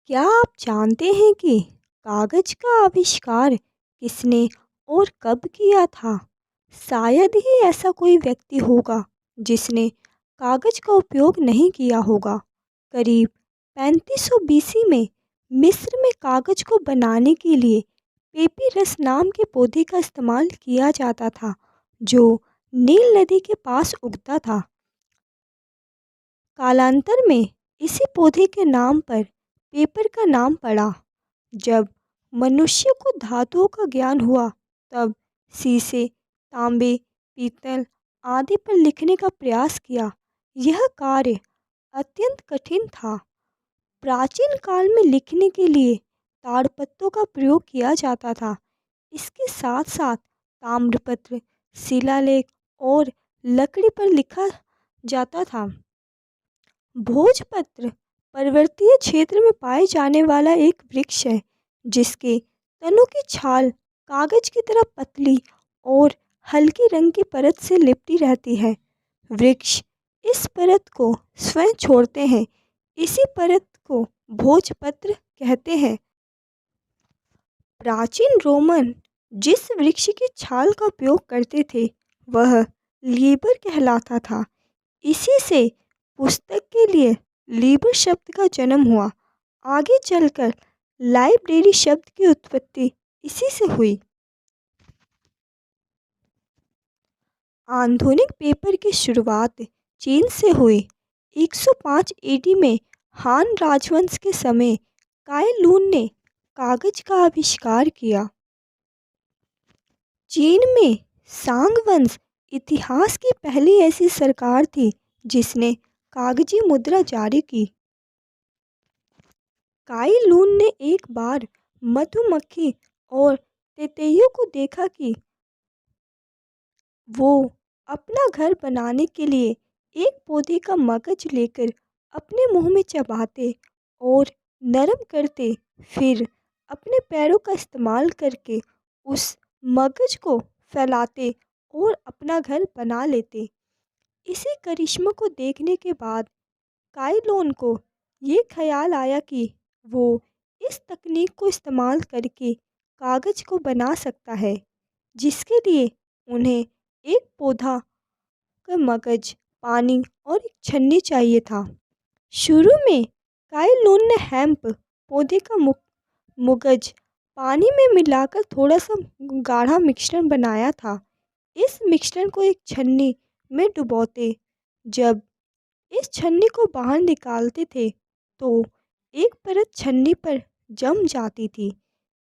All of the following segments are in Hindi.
क्या आप जानते हैं कि कागज का आविष्कार किसने और कब किया था? शायद ही ऐसा कोई व्यक्ति होगा जिसने कागज का उपयोग नहीं किया होगा। करीब 3500 बीसी में मिस्र में कागज को बनाने के लिए पेपिरस नाम के पौधे का इस्तेमाल किया जाता था, जो नील नदी के पास उगता था। कालांतर में इसी पौधे के नाम पर पेपर का नाम पड़ा। जब मनुष्य को धातुओं का ज्ञान हुआ, तब शीशे, तांबे, पीतल आदि पर लिखने का प्रयास किया। यह कार्य अत्यंत कठिन था। प्राचीन काल में लिखने के लिए ताड़पत्रों का प्रयोग किया जाता था। इसके साथ साथ ताम्रपत्र, शिलालेख और लकड़ी पर लिखा जाता था। भोजपत्र पर्वतीय क्षेत्र में पाए जाने वाला एक वृक्ष है, जिसके तनों की छाल कागज की तरह पतली और हल्की रंग की परत से लिपटी रहती है। वृक्ष इस परत को स्वयं छोड़ते हैं। इसी परत को भोजपत्र कहते हैं। प्राचीन रोमन जिस वृक्ष की छाल का उपयोग करते थे, वह लीबर कहलाता था। इसी से पुस्तक के लिए लीबर शब्द का जन्म हुआ। आगे चलकर लाइब्रेरी शब्द की उत्पत्ति इसी से हुई। आधुनिक पेपर की शुरुआत चीन से हुई। 105 एडी में हान राजवंश के समय काई लून ने कागज का आविष्कार किया। चीन में सांग वंश इतिहास की पहली ऐसी सरकार थी जिसने कागजी मुद्रा जारी की। काई लून ने एक बार मधुमक्खी और तेतैयों को देखा कि वो अपना घर बनाने के लिए एक पौधे का मगज लेकर अपने मुंह में चबाते और नरम करते, फिर अपने पैरों का इस्तेमाल करके उस मगज को फैलाते और अपना घर बना लेते। इसी करिश्मा को देखने के बाद काइलोन को ये ख्याल आया कि वो इस तकनीक को इस्तेमाल करके कागज को बना सकता है, जिसके लिए उन्हें एक पौधा का मगज, पानी और एक छन्नी चाहिए था। शुरू में काइलोन ने हेम्प पौधे का मुगज पानी में मिलाकर थोड़ा सा गाढ़ा मिश्रण बनाया था। इस मिश्रण को एक छन्नी में डुबोते। जब इस छन्नी को बाहर निकालते थे, तो एक परत छन्नी पर जम जाती थी।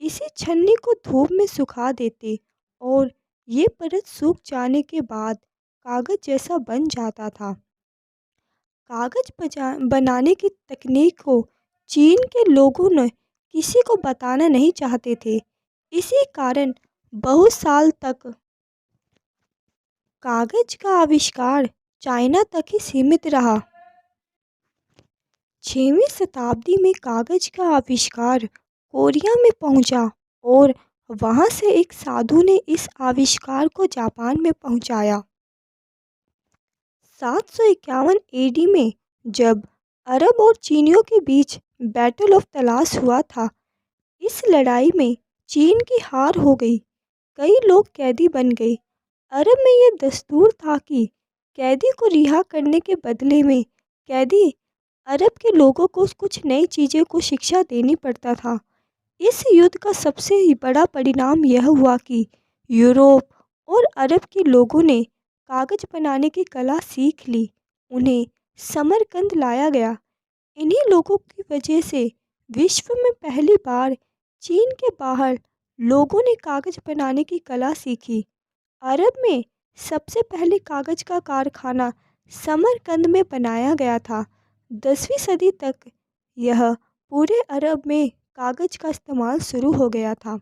इसी छन्नी को धूप में सुखा देते और ये परत सूख जाने के बाद कागज जैसा बन जाता था। कागज बनाने की तकनीक को चीन के लोगों ने किसी को बताना नहीं चाहते थे। इसी कारण बहुत साल तक कागज का आविष्कार चाइना तक ही सीमित रहा। 6वीं शताब्दी में कागज का आविष्कार कोरिया में पहुंचा और वहां से एक साधु ने इस आविष्कार को जापान में पहुंचाया। 751 एडी में जब अरब और चीनियों के बीच बैटल ऑफ तलाश हुआ था, इस लड़ाई में चीन की हार हो गई। कई लोग कैदी बन गए। अरब में यह दस्तूर था कि कैदी को रिहा करने के बदले में कैदी अरब के लोगों को कुछ नई चीज़ों को शिक्षा देनी पड़ता था। इस युद्ध का सबसे बड़ा परिणाम यह हुआ कि यूरोप और अरब के लोगों ने कागज बनाने की कला सीख ली। उन्हें समरकंद लाया गया। इन्हीं लोगों की वजह से विश्व में पहली बार चीन के बाहर लोगों ने कागज बनाने की कला सीखी। अरब में सबसे पहले कागज का कारखाना समरकंद में बनाया गया था। 10वीं सदी तक यह पूरे अरब में कागज का इस्तेमाल शुरू हो गया था।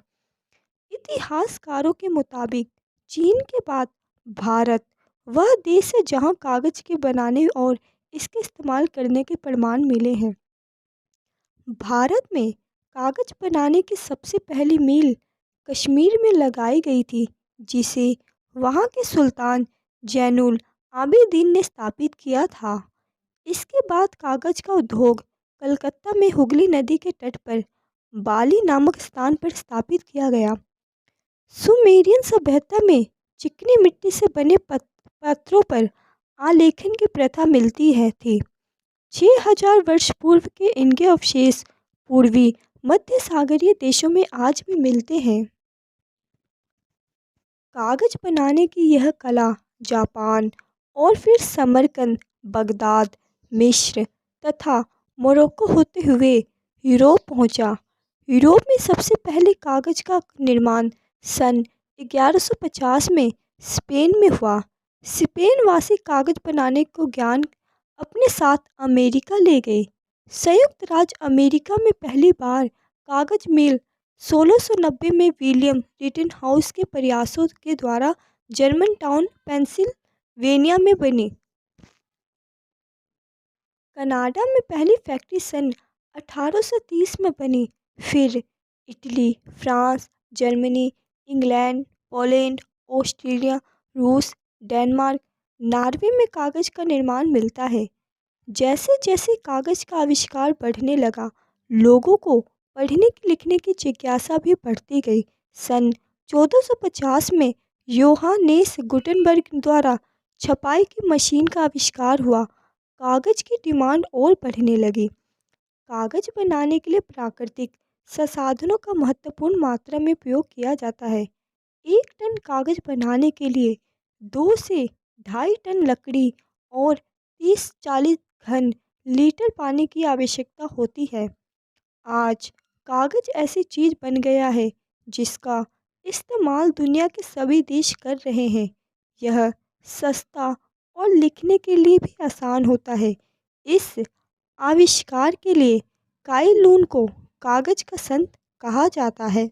इतिहासकारों के मुताबिक चीन के बाद भारत वह देश है जहां कागज के बनाने और इसके इस्तेमाल करने के प्रमाण मिले हैं। भारत में कागज बनाने की सबसे पहली मील कश्मीर में लगाई गई थी, जिसे वहां के सुल्तान जैनुल आबिदीन ने स्थापित किया था। इसके बाद कागज का उद्योग कलकत्ता में हुगली नदी के तट पर बाली नामक स्थान पर स्थापित किया गया। सुमेरियन सभ्यता में चिकनी मिट्टी से बने पत्थरों पर आलेखन की प्रथा मिलती है थी। 6000 वर्ष पूर्व के इनके अवशेष पूर्वी मध्य सागरीय देशों में आज भी मिलते हैं। कागज बनाने की यह कला जापान और फिर समरकंद, बगदाद, मिस्र तथा मोरक्को होते हुए यूरोप पहुंचा। यूरोप में सबसे पहले कागज का निर्माण सन 1150 में स्पेन में हुआ। स्पेन वासी कागज बनाने को ज्ञान अपने साथ अमेरिका ले गए। संयुक्त राज्य अमेरिका में पहली बार कागज मिल 1690 में विलियम रिटनहाउस के प्रयासों के द्वारा जर्मन टाउन पेंसिल्वेनिया में बनी। कनाडा में पहली फैक्ट्री सन 1830 में बनी। फिर Italy, France, Germany, England, Poland, Australia, रूस, डेनमार्क, नॉर्वे में कागज का निर्माण मिलता है। जैसे जैसे कागज का आविष्कार बढ़ने लगा, लोगों को पढ़ने की लिखने की जिज्ञासा भी बढ़ती गई। सन 1450 में योहानेस गुटेनबर्ग द्वारा छपाई की मशीन का आविष्कार हुआ। कागज की डिमांड और बढ़ने लगी। कागज बनाने के लिए प्राकृतिक संसाधनों का महत्वपूर्ण मात्रा में उपयोग किया जाता है। 1 टन कागज बनाने के लिए 2 से 2.5 टन लकड़ी और 30-40 घन लीटर पानी की आवश्यकता होती है। आज कागज ऐसी चीज बन गया है जिसका इस्तेमाल दुनिया के सभी देश कर रहे हैं। यह सस्ता और लिखने के लिए भी आसान होता है। इस आविष्कार के लिए काई लून को कागज का संत कहा जाता है।